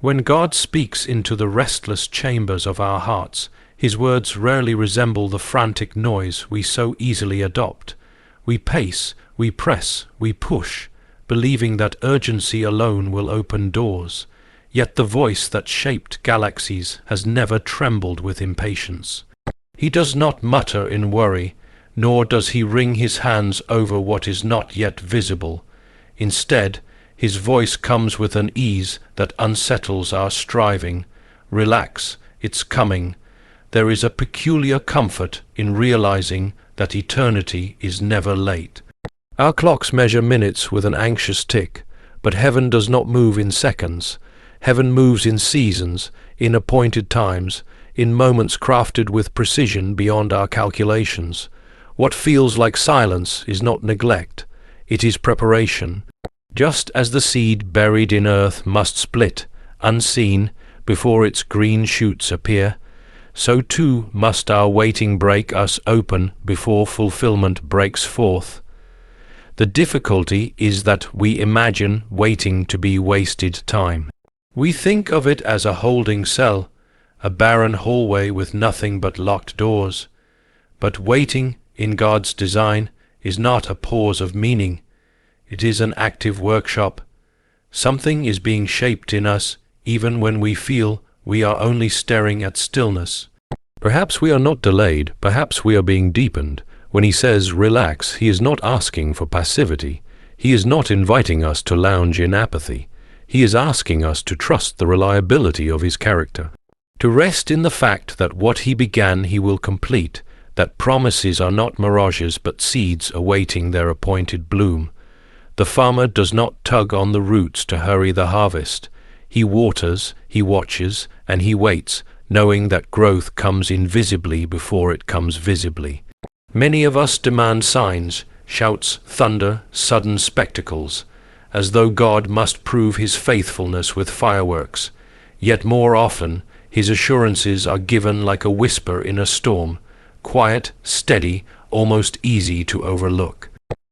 When God speaks into the restless chambers of our hearts, his words rarely resemble the frantic noise we so easily adopt. We pace, we press, we push, believing that urgency alone will open doors. Yet the voice that shaped galaxies has never trembled with impatience. He does not mutter in worry, nor does he wring his hands over what is not yet visible. Instead, his voice comes with an ease that unsettles our striving. Relax, it's coming. There is a peculiar comfort in realizing that eternity is never late. Our clocks measure minutes with an anxious tick, but heaven does not move in seconds. Heaven moves in seasons, in appointed times, in moments crafted with precision beyond our calculations. What feels like silence is not neglect, it is preparation. Just as the seed buried in earth must split, unseen, before its green shoots appear, so too must our waiting break us open before fulfillment breaks forth. The difficulty is that we imagine waiting to be wasted time. We think of it as a holding cell, a barren hallway with nothing but locked doors. But waiting, in God's design, is not a pause of meaning. It is an active workshop. Something is being shaped in us, even when we feel we are only staring at stillness. Perhaps we are not delayed, perhaps we are being deepened. When he says relax, he is not asking for passivity. He is not inviting us to lounge in apathy. He is asking us to trust the reliability of his character, to rest in the fact that what he began he will complete, that promises are not mirages but seeds awaiting their appointed bloom. The farmer does not tug on the roots to hurry the harvest. He waters, he watches, and he waits, knowing that growth comes invisibly before it comes visibly. Many of us demand signs, shouts, thunder, sudden spectacles, as though God must prove his faithfulness with fireworks. Yet more often, his assurances are given like a whisper in a storm, quiet, steady, almost easy to overlook.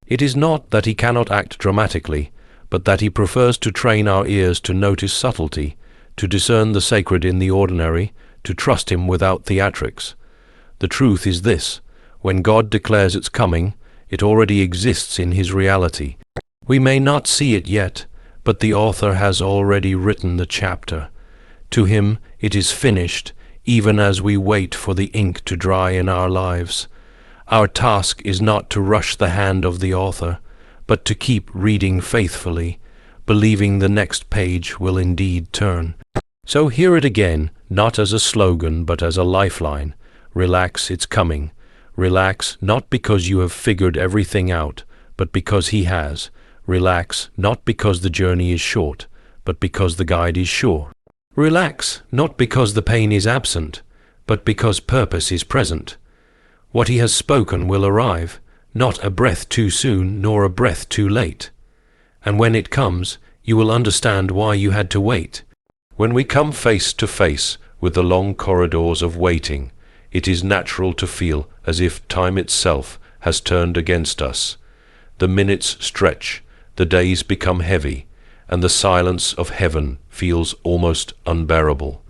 It is not that he cannot act dramatically, but that he prefers to train our ears to notice subtlety, to discern the sacred in the ordinary, to trust him without theatrics. The truth is this: when God declares its coming, it already exists in his reality. We may not see it yet, but the author has already written the chapter. To him it is finished, even as we wait for the ink to dry in our lives. Our task is not to rush the hand of the author, but to keep reading faithfully, believing the next page will indeed turn. So hear it again, not as a slogan, but as a lifeline. Relax, it's coming. Relax, not because you have figured everything out, but because he has. Relax, not because the journey is short, but because the guide is sure. Relax, not because the pain is absent, but because purpose is present. What he has spoken will arrive, not a breath too soon, nor a breath too late. And when it comes, you will understand why you had to wait. When we come face to face with the long corridors of waiting, it is natural to feel as if time itself has turned against us. The minutes stretch, the days become heavy, and the silence of heaven feels almost unbearable.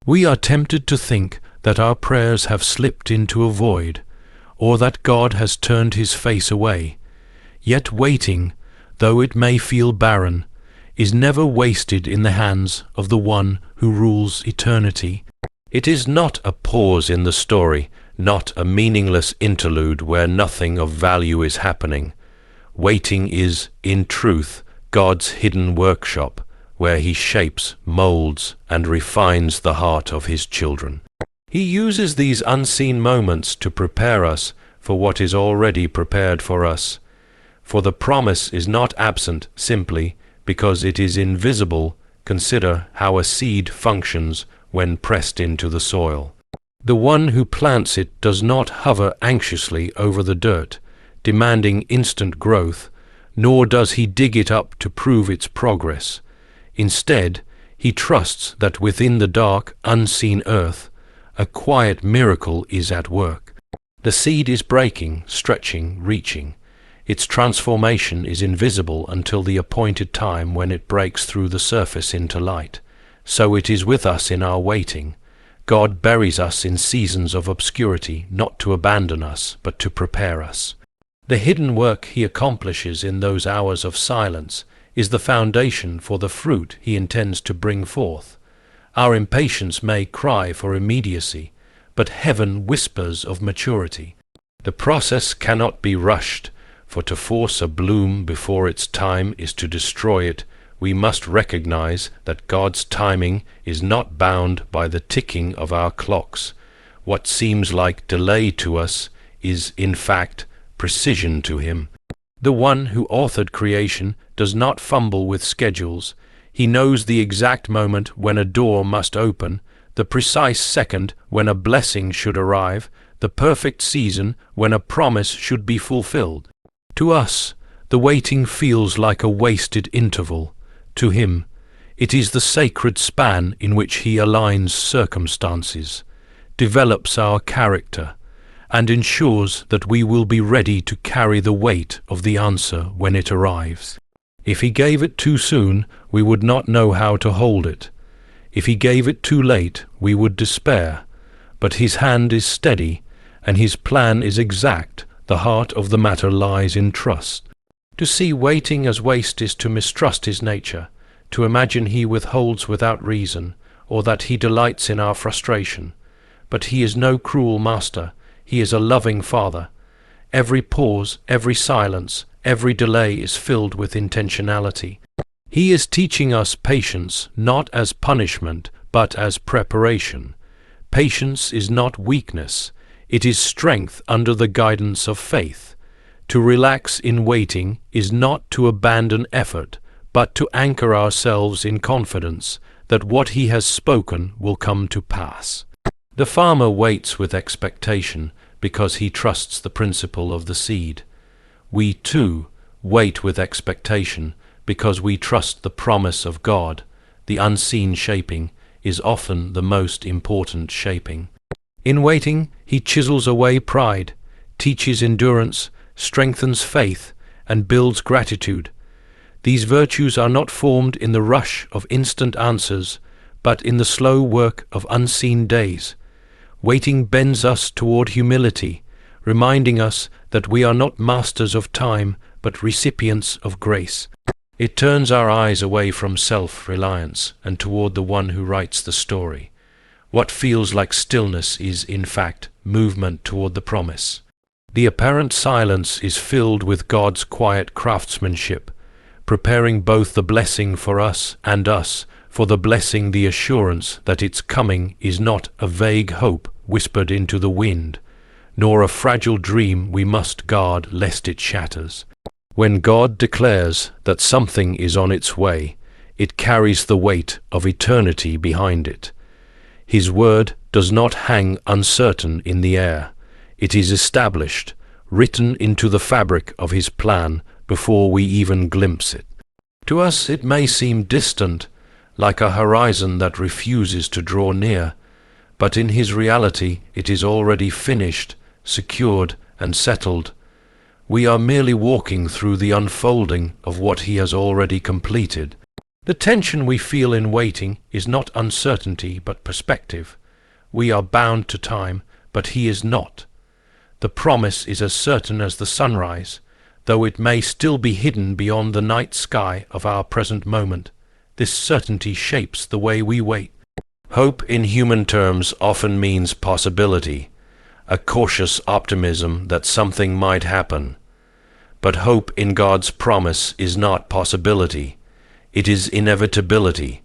We are tempted to think that our prayers have slipped into a void, or that God has turned his face away. Yet waiting, though it may feel barren, is never wasted in the hands of the one who rules eternity. It is not a pause in the story, not a meaningless interlude where nothing of value is happening. Waiting is, in truth, God's hidden workshop, where he shapes, molds, and refines the heart of his children. He uses these unseen moments to prepare us for what is already prepared for us. For the promise is not absent simply because it is invisible. Consider how a seed functions when pressed into the soil. The one who plants it does not hover anxiously over the dirt, demanding instant growth, nor does he dig it up to prove its progress. Instead, he trusts that within the dark, unseen earth, a quiet miracle is at work. The seed is breaking, stretching, reaching. Its transformation is invisible until the appointed time when it breaks through the surface into light. So it is with us in our waiting. God buries us in seasons of obscurity, not to abandon us, but to prepare us. The hidden work he accomplishes in those hours of silence is the foundation for the fruit he intends to bring forth. Our impatience may cry for immediacy, but heaven whispers of maturity. The process cannot be rushed, for to force a bloom before its time is to destroy it. We must recognize that God's timing is not bound by the ticking of our clocks. What seems like delay to us is, in fact, precision to him. The one who authored creation does not fumble with schedules. He knows the exact moment when a door must open, the precise second when a blessing should arrive, the perfect season when a promise should be fulfilled. To us, the waiting feels like a wasted interval. To him, it is the sacred span in which he aligns circumstances, develops our character, and ensures that we will be ready to carry the weight of the answer when it arrives. If he gave it too soon, we would not know how to hold it. If he gave it too late, we would despair. But his hand is steady, and his plan is exact. The heart of the matter lies in trust. To see waiting as waste is to mistrust his nature, to imagine he withholds without reason, or that he delights in our frustration. But he is no cruel master. He is a loving Father. Every pause, every silence, every delay is filled with intentionality. He is teaching us patience, not as punishment, but as preparation. Patience is not weakness. It is strength under the guidance of faith. To relax in waiting is not to abandon effort, but to anchor ourselves in confidence that what he has spoken will come to pass. The farmer waits with expectation because he trusts the principle of the seed. We, too, wait with expectation because we trust the promise of God. The unseen shaping is often the most important shaping. In waiting, he chisels away pride, teaches endurance, strengthens faith, and builds gratitude. These virtues are not formed in the rush of instant answers, but in the slow work of unseen days. Waiting bends us toward humility, reminding us that we are not masters of time, but recipients of grace. It turns our eyes away from self-reliance and toward the one who writes the story. What feels like stillness is, in fact, movement toward the promise. The apparent silence is filled with God's quiet craftsmanship, preparing both the blessing for us and us for the blessing, the assurance that its coming is not a vague hope whispered into the wind, nor a fragile dream we must guard lest it shatters. When God declares that something is on its way, it carries the weight of eternity behind it. His word does not hang uncertain in the air. It is established, written into the fabric of his plan before we even glimpse it. To us it may seem distant, like a horizon that refuses to draw near, but in his reality it is already finished, secured, and settled. We are merely walking through the unfolding of what he has already completed. The tension we feel in waiting is not uncertainty but perspective. We are bound to time, but he is not. The promise is as certain as the sunrise, though it may still be hidden beyond the night sky of our present moment. This certainty shapes the way we wait. Hope in human terms often means possibility, a cautious optimism that something might happen. But hope in God's promise is not possibility. It is inevitability.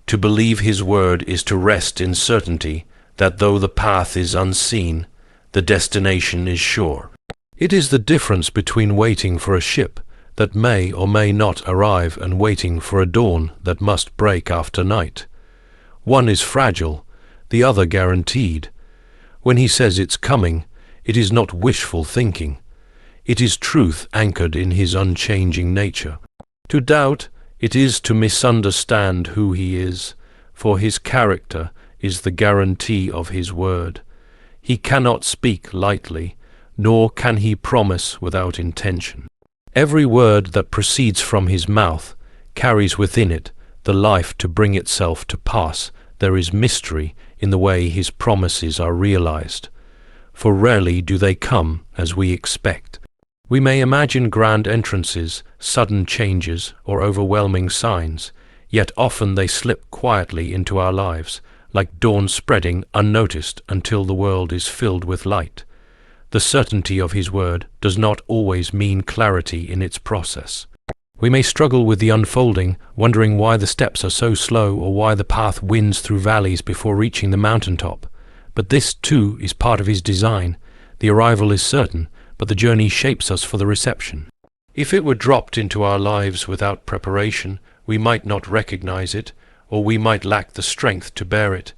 To believe his word is to rest in certainty that though the path is unseen, the destination is sure. It is the difference between waiting for a ship that may or may not arrive and waiting for a dawn that must break after night. One is fragile, the other guaranteed. When he says it's coming, it is not wishful thinking. It is truth anchored in his unchanging nature. To doubt, it is to misunderstand who he is, for his character is the guarantee of his word. He cannot speak lightly, nor can he promise without intention. Every word that proceeds from his mouth carries within it the life to bring itself to pass, there is mystery in the way his promises are realized. For rarely do they come as we expect. We may imagine grand entrances, sudden changes, or overwhelming signs, yet often they slip quietly into our lives, like dawn spreading unnoticed until the world is filled with light. The certainty of his word does not always mean clarity in its process. We may struggle with the unfolding, wondering why the steps are so slow or why the path winds through valleys before reaching the mountaintop. But this, too, is part of his design. The arrival is certain, but the journey shapes us for the reception. If it were dropped into our lives without preparation, we might not recognize it, or we might lack the strength to bear it.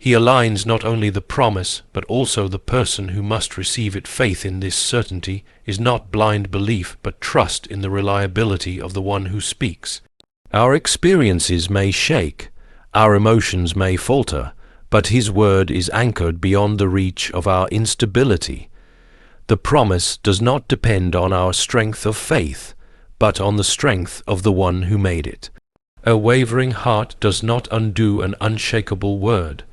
He aligns not only the promise, but also the person who must receive it. Faith in this certainty is not blind belief, but trust in the reliability of the one who speaks. Our experiences may shake, our emotions may falter, but his word is anchored beyond the reach of our instability. The promise does not depend on our strength of faith, but on the strength of the one who made it. A wavering heart does not undo an unshakable word.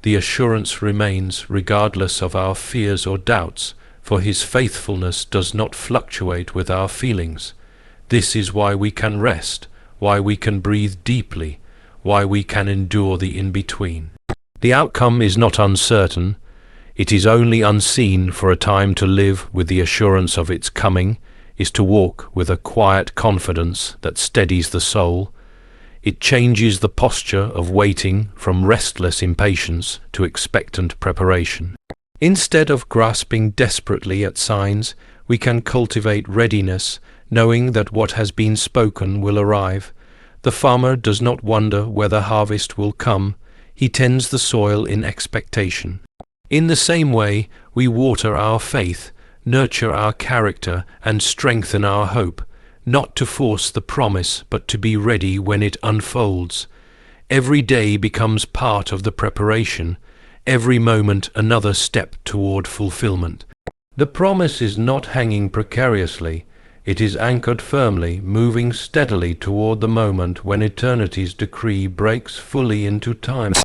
The assurance remains regardless of our fears or doubts, for his faithfulness does not fluctuate with our feelings. This is why we can rest, why we can breathe deeply, why we can endure the in-between. The outcome is not uncertain. It is only unseen. For a time to live with the assurance of its coming is to walk with a quiet confidence that steadies the soul. It changes the posture of waiting from restless impatience to expectant preparation. Instead of grasping desperately at signs, we can cultivate readiness, knowing that what has been spoken will arrive. The farmer does not wonder whether harvest will come. He tends the soil in expectation. In the same way, we water our faith, nurture our character, and strengthen our hope, not to force the promise, but to be ready when it unfolds. Every day becomes part of the preparation, every moment another step toward fulfillment. The promise is not hanging precariously. It is anchored firmly, moving steadily toward the moment when eternity's decree breaks fully into time.